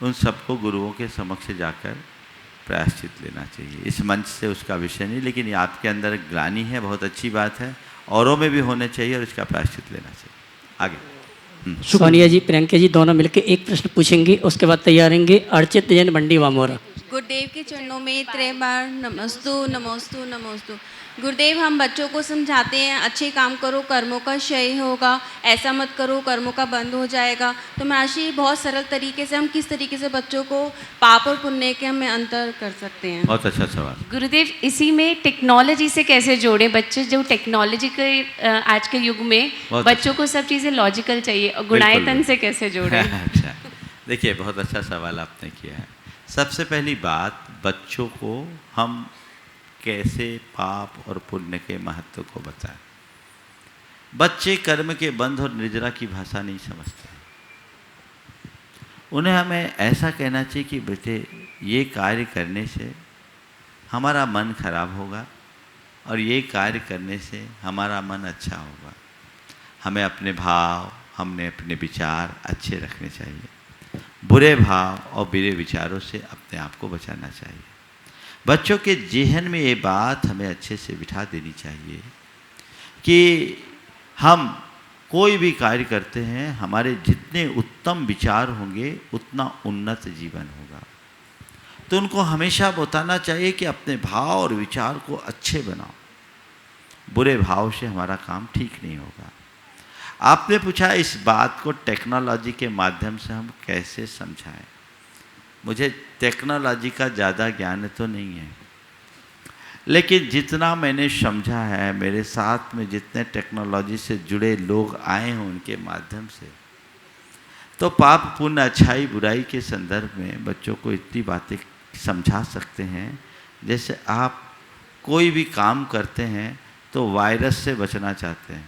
उन सबको गुरुओं के समक्ष जाकर प्रायश्चित लेना चाहिए। इस मंच से उसका विषय नहीं, लेकिन ये आपके अंदर ग्लानि है, बहुत अच्छी बात है, औरों में भी होने चाहिए और इसका प्रायश्चित लेना चाहिए। आगे सोनिया जी, प्रियंका जी दोनों मिलकर एक प्रश्न पूछेंगे, उसके बाद तैयार रहेंगे अर्चित जैन, बंडी वामोरा। गुरुदेव के चरणों में 3 बार नमस्तु नमस्तु नमस्तु। गुरुदेव, हम बच्चों को समझाते हैं अच्छे काम करो, कर्मों का क्षय होगा, ऐसा मत करो, कर्मों का बंद हो जाएगा। तो मैं आशी बहुत सरल तरीके से हम किस तरीके से बच्चों को पाप और पुण्य के हमें अंतर कर सकते हैं? बहुत अच्छा सवाल। गुरुदेव, इसी में टेक्नोलॉजी से कैसे जोड़ें? बच्चे जो टेक्नोलॉजी के आज के युग में बच्चों को सब चीज़ें लॉजिकल चाहिए, और गुणायतन से कैसे जोड़ें? अच्छा, देखिए बहुत अच्छा सवाल आपने किया है। सबसे पहली बात, बच्चों को हम कैसे पाप और पुण्य के महत्व को बताएं। बच्चे कर्म के बंध और निर्जरा की भाषा नहीं समझते। उन्हें हमें ऐसा कहना चाहिए कि बेटे, ये कार्य करने से हमारा मन खराब होगा और ये कार्य करने से हमारा मन अच्छा होगा। हमें अपने भाव, हमने अपने विचार अच्छे रखने चाहिए। बुरे भाव और बुरे विचारों से अपने आप को बचाना चाहिए। बच्चों के जेहन में ये बात हमें अच्छे से बिठा देनी चाहिए कि हम कोई भी कार्य करते हैं, हमारे जितने उत्तम विचार होंगे उतना उन्नत जीवन होगा। तो उनको हमेशा बताना चाहिए कि अपने भाव और विचार को अच्छे बनाओ। बुरे भाव से हमारा काम ठीक नहीं होगा। आपने पूछा इस बात को टेक्नोलॉजी के माध्यम से हम कैसे समझाएं। मुझे टेक्नोलॉजी का ज़्यादा ज्ञान तो नहीं है, लेकिन जितना मैंने समझा है, मेरे साथ में जितने टेक्नोलॉजी से जुड़े लोग आए हैं उनके माध्यम से, तो पाप पुण्य अच्छाई बुराई के संदर्भ में बच्चों को इतनी बातें समझा सकते हैं। जैसे आप कोई भी काम करते हैं तो वायरस से बचना चाहते हैं,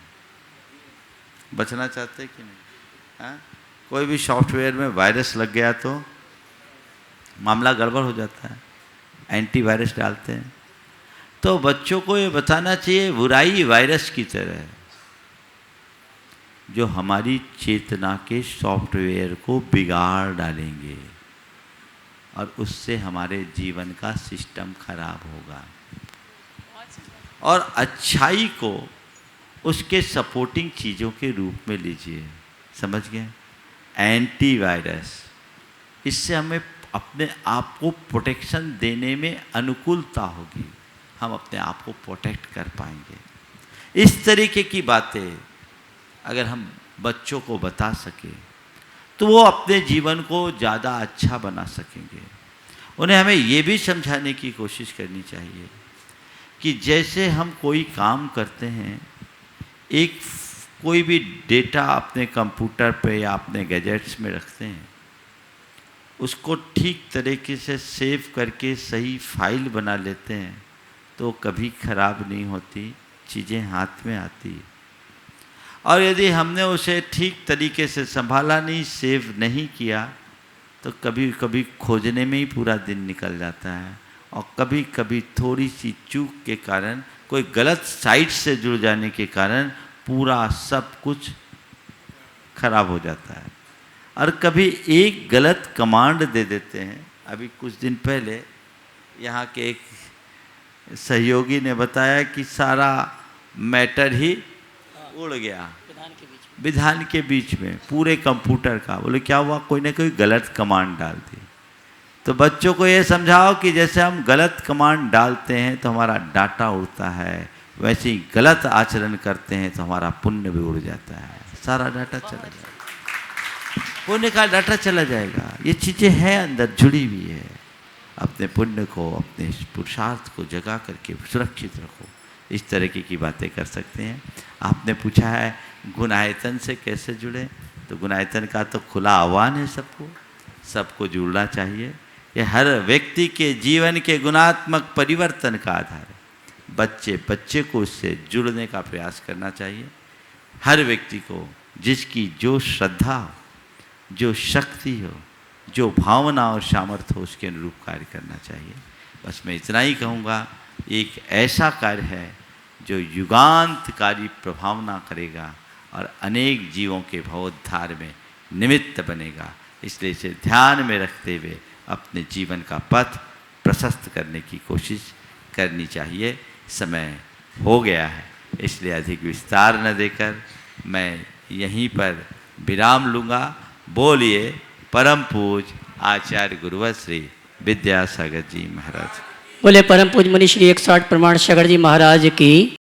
बचना चाहते हैं कि नहीं? हाँ? कोई भी सॉफ्टवेयर में वायरस लग गया तो मामला गड़बड़ हो जाता है, एंटीवायरस डालते हैं। तो बच्चों को ये बताना चाहिए बुराई वायरस की तरह है जो हमारी चेतना के सॉफ्टवेयर को बिगाड़ डालेंगे और उससे हमारे जीवन का सिस्टम खराब होगा। और अच्छाई को उसके सपोर्टिंग चीज़ों के रूप में लीजिए, समझ गए? एंटीवायरस, इससे हमें अपने आप को प्रोटेक्शन देने में अनुकूलता होगी, हम अपने आप को प्रोटेक्ट कर पाएंगे। इस तरीके की बातें अगर हम बच्चों को बता सकें तो वो अपने जीवन को ज़्यादा अच्छा बना सकेंगे। उन्हें हमें ये भी समझाने की कोशिश करनी चाहिए कि जैसे हम कोई काम करते हैं, एक कोई भी डेटा अपने कंप्यूटर पे या अपने गैजेट्स में रखते हैं, उसको ठीक तरीके से सेव करके सही फाइल बना लेते हैं तो कभी ख़राब नहीं होती, चीज़ें हाथ में आती है। और यदि हमने उसे ठीक तरीके से संभाला नहीं, सेव नहीं किया, तो कभी कभी खोजने में ही पूरा दिन निकल जाता है और कभी कभी थोड़ी सी चूक के कारण, कोई गलत साइट से जुड़ जाने के कारण पूरा सब कुछ खराब हो जाता है। और कभी एक गलत कमांड दे देते हैं। अभी कुछ दिन पहले यहाँ के एक सहयोगी ने बताया कि सारा मैटर ही उड़ गया विधान के बीच में पूरे कंप्यूटर का। बोले क्या हुआ? कोई ने कोई गलत कमांड डाल दी। तो बच्चों को ये समझाओ कि जैसे हम गलत कमांड डालते हैं तो हमारा डाटा उड़ता है, वैसे ही गलत आचरण करते हैं तो हमारा पुण्य भी उड़ जाता है, सारा डाटा चला जाएगा, पुण्य का डाटा चला जाएगा। ये चीज़ें हैं अंदर जुड़ी हुई है। अपने पुण्य को, अपने पुरुषार्थ को जगा करके सुरक्षित रखो। इस तरीके की बातें कर सकते हैं। आपने पूछा है गुणायतन से कैसे जुड़े, तो गुणायतन का तो खुला आह्वान है सबको जुड़ना चाहिए। ये हर व्यक्ति के जीवन के गुणात्मक परिवर्तन का आधार है। बच्चे को इससे जुड़ने का प्रयास करना चाहिए। हर व्यक्ति को जिसकी जो श्रद्धा हो, जो शक्ति हो, जो भावना और सामर्थ्य हो, उसके अनुरूप कार्य करना चाहिए। बस मैं इतना ही कहूँगा, एक ऐसा कार्य है जो युगांतकारी प्रभावना करेगा और अनेक जीवों के भवोद्धार में निमित्त बनेगा। इसलिए इसे ध्यान में रखते हुए अपने जीवन का पथ प्रशस्त करने की कोशिश करनी चाहिए। समय हो गया है, इसलिए अधिक विस्तार न देकर मैं यहीं पर विराम लूँगा। बोलिए परम पूज्य आचार्य गुरुवर श्री विद्यासागर जी महाराज। बोले परम पूज्य मुनि श्री 160 प्रमाण सागर जी महाराज की।